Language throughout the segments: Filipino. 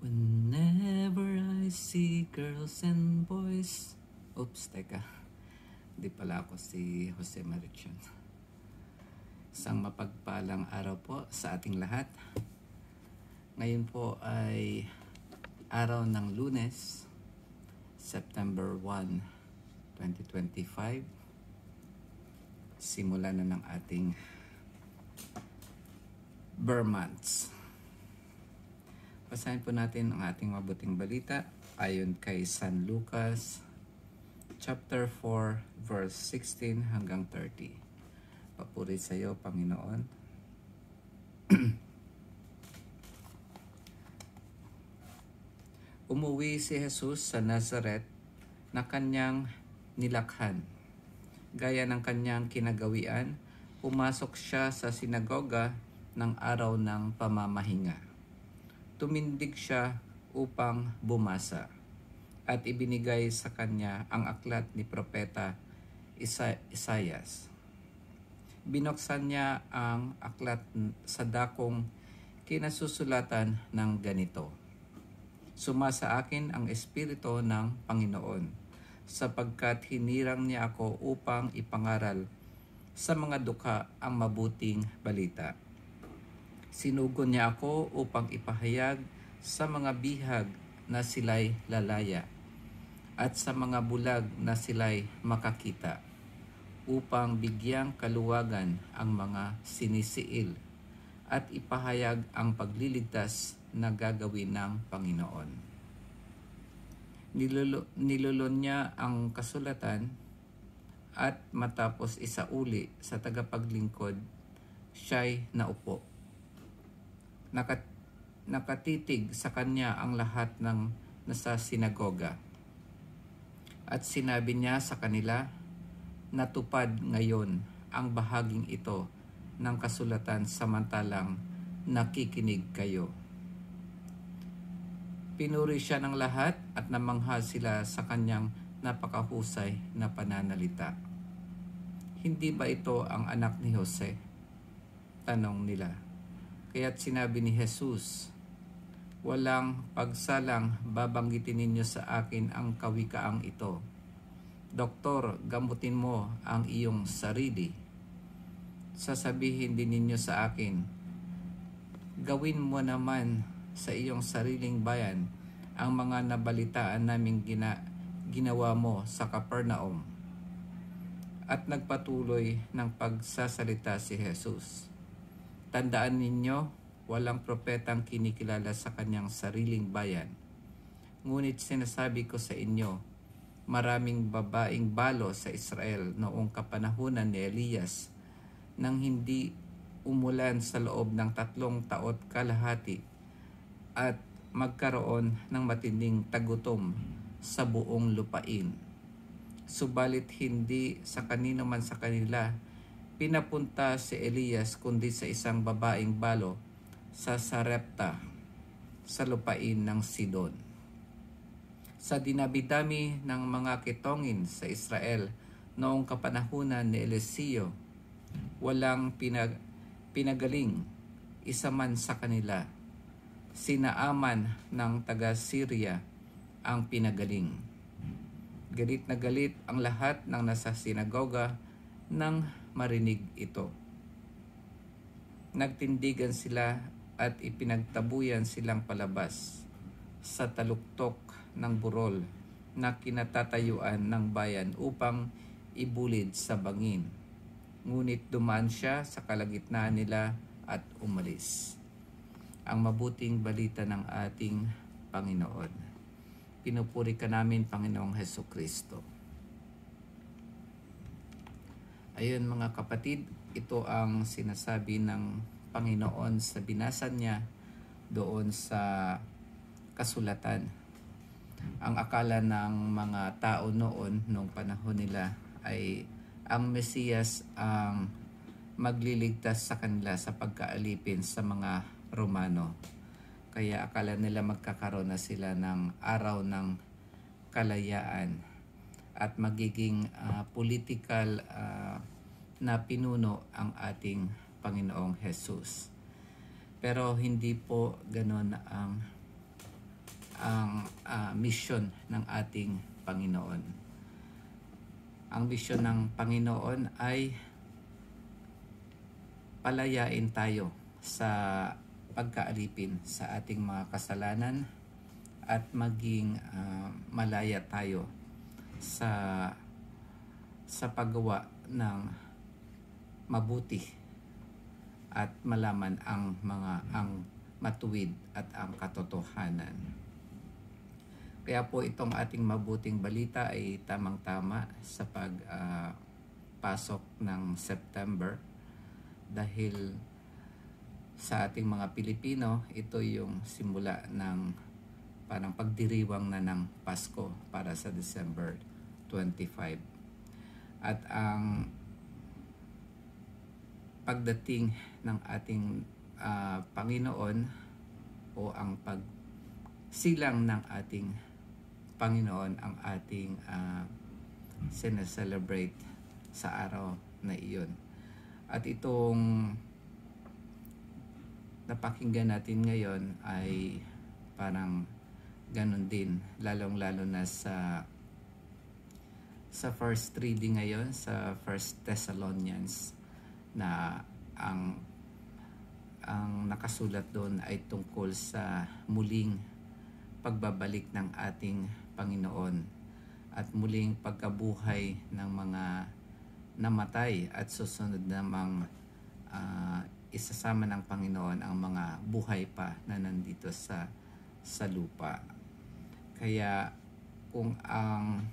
Whenever I see girls and boys. Oops, teka. Di pala ako si Jose Marichon. Isang mapagpalang araw po sa ating lahat. Ngayon po ay araw ng Lunes, September 1, 2025. Simula na ng ating Ber months. Basahin po natin ang ating mabuting balita ayon kay San Lucas chapter 4 verse 16 hanggang 30. Papuri sa iyo, Panginoon. Umuwi si Jesus sa Nazaret na kanyang nilakhan. Gaya ng kanyang kinagawian, pumasok siya sa sinagoga ng araw ng pamamahinga. Tumindig siya upang bumasa at ibinigay sa kanya ang aklat ni Propeta Isaias. Binuksan niya ang aklat sa dakong kinasusulatan ng ganito: Sumasa akin ang Espiritu ng Panginoon, sapagkat hinirang niya ako upang ipangaral sa mga dukha ang mabuting balita. Sinugon niya ako upang ipahayag sa mga bihag na sila'y lalaya at sa mga bulag na sila'y makakita, upang bigyang kaluwagan ang mga sinisiil at ipahayag ang pagliligtas na gagawin ng Panginoon. Nilulon niya ang kasulatan at matapos isauli sa tagapaglingkod, siya'y naupo. Nakatitig sa kanya ang lahat ng nasa sinagoga. At sinabi niya sa kanila, natupad ngayon ang bahaging ito ng kasulatan samantalang nakikinig kayo. Pinuri siya ng lahat at namangha sila sa kanyang napakahusay na pananalita. Hindi ba ito ang anak ni Jose? Tanong nila. Kaya't sinabi ni Jesus, walang pagsalang babanggitin ninyo sa akin ang kawikaang ito. Doktor, gamutin mo ang iyong sarili. Sasabihin din ninyo sa akin, gawin mo naman sa iyong sariling bayan ang mga nabalitaan naming ginawa mo sa Capernaum. At nagpatuloy ng pagsasalita si Jesus. Tandaan ninyo, walang propetang kinikilala sa kanyang sariling bayan. Ngunit sinasabi ko sa inyo, maraming babaeng balo sa Israel noong kapanahunan ni Elias nang hindi umulan sa loob ng 3 taon kalahati at magkaroon ng matinding tagutom sa buong lupain. Subalit hindi sa kanino man sa kanila pinapunta si Elias kundi sa isang babaeng balo sa Sarepta sa lupain ng Sidon. Sa dinami-dami ng mga kitongin sa Israel noong kapanahunan ni Eliseo, walang pinagaling isa man sa kanila. Sinaaman ng taga-Syria ang pinagaling. Galit na galit ang lahat ng nasa sinagoga nang marinig ito. Nagtindigan sila at ipinagtabuyan silang palabas sa taluktok ng burol na kinatatayuan ng bayan upang ibulid sa bangin. Ngunit dumaan siya sa kalagitnaan nila at umalis. Ang mabuting balita ng ating Panginoon. Pinupuri ka namin, Panginoong Hesukristo. Ayun mga kapatid, ito ang sinasabi ng Panginoon sa binasa niya doon sa kasulatan. Ang akala ng mga tao noong panahon nila ay ang Mesiyas ang magliligtas sa kanila sa pagkaalipin sa mga Romano. Kaya akala nila magkakaroon na sila ng araw ng kalayaan at magiging political na pinuno ang ating Panginoong Jesus. Pero hindi po ganon ang ang mission ng ating Panginoon. Ang mission ng Panginoon ay palayain tayo sa pagkaalipin sa ating mga kasalanan at maging malaya tayo sa paggawa ng mabuti at malaman ang matuwid at ang katotohanan. Kaya po itong ating mabuting balita ay tamang-tama sa pasok ng September, dahil sa ating mga Pilipino, ito yung simula ng parang pagdiriwang na ng Pasko para sa December 25. At ang pagdating ng ating Panginoon o ang pagsilang ng ating Panginoon ang ating sineselebrate sa araw na iyon. At itong napakinggan natin ngayon ay parang ganun din, lalong-lalo na sa first reading ngayon sa 1 Thessalonians, na ang nakasulat doon ay tungkol sa muling pagbabalik ng ating Panginoon at muling pagkabuhay ng mga namatay at susunod namang isasama ng Panginoon ang mga buhay pa na nandito sa lupa. Kaya kung ang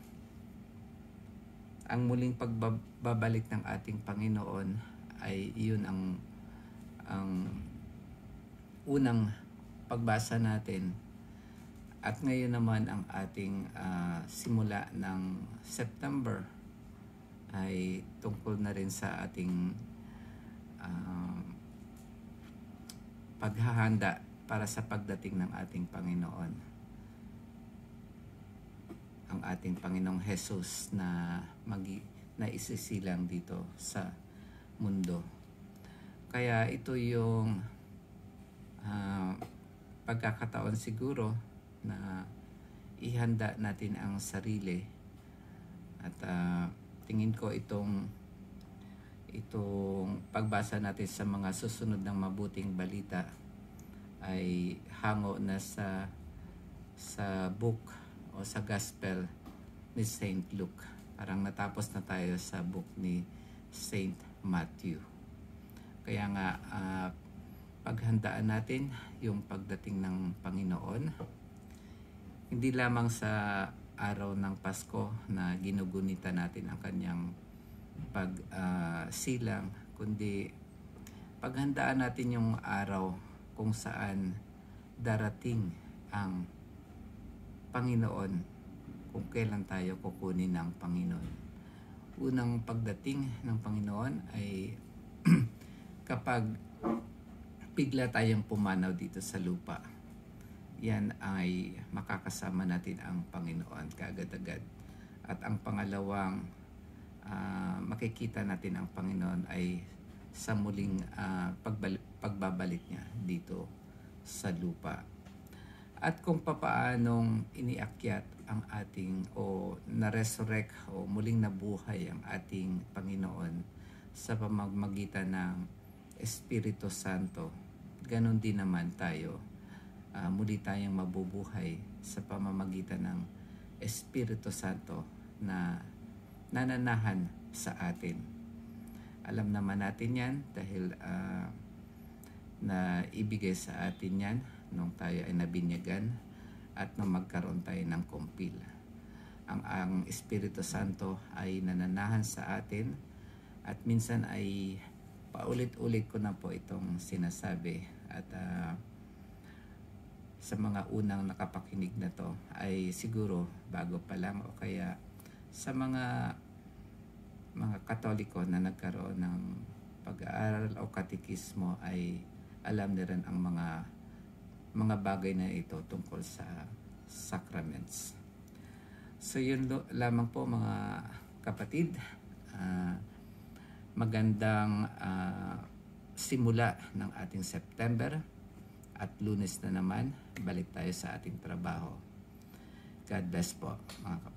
muling pagbabalik ng ating Panginoon ay iyon ang unang pagbasa natin, at ngayon naman ang ating simula ng September ay tungkol na rin sa ating paghahanda para sa pagdating ng ating Panginoon, ang ating Panginoong Jesus na isisilang dito sa mundo. Kaya ito yung pagkakataon siguro na ihanda natin ang sarili, at tingin ko itong pagbasa natin sa mga susunod ng mabuting balita ay hango na sa book o sa gospel ni Saint Luke. Parang natapos na tayo sa book ni Saint Matthew. Kaya nga paghandaan natin yung pagdating ng Panginoon, hindi lamang sa araw ng Pasko na ginugunita natin ang kanyang pagsilang, kundi paghandaan natin yung araw kung saan darating ang Panginoon, kung kailan tayo kukunin ng Panginoon. Unang pagdating ng Panginoon ay kapag bigla tayong pumanaw dito sa lupa. Yan ay makakasama natin ang Panginoon kaagad-agad. At ang pangalawang makikita natin ang Panginoon ay sa muling pagbabalik niya dito sa lupa. At kung papaanong iniakyat ang ating o na-resurrect o muling nabuhay ang ating Panginoon sa pamamagitan ng Espiritu Santo, ganon din naman tayo. Muli tayong mabubuhay sa pamamagitan ng Espiritu Santo na nananahan sa atin. Alam naman natin yan dahil na ibigay sa atin yan nung tayo ay nabinyagan at nung magkaroon tayo ng kumpil. Ang Espiritu Santo ay nananahan sa atin, at minsan ay paulit-ulit ko na po itong sinasabi, at sa mga unang nakapakinig na to ay siguro bago pa lang, o kaya sa mga Katoliko na nagkaroon ng pag-aaral o katekismo ay alam na rin ang mga bagay na ito tungkol sa sacraments. So yun lamang po mga kapatid. Magandang simula ng ating September. At Lunes na naman, balik tayo sa ating trabaho. God bless po mga kapatid.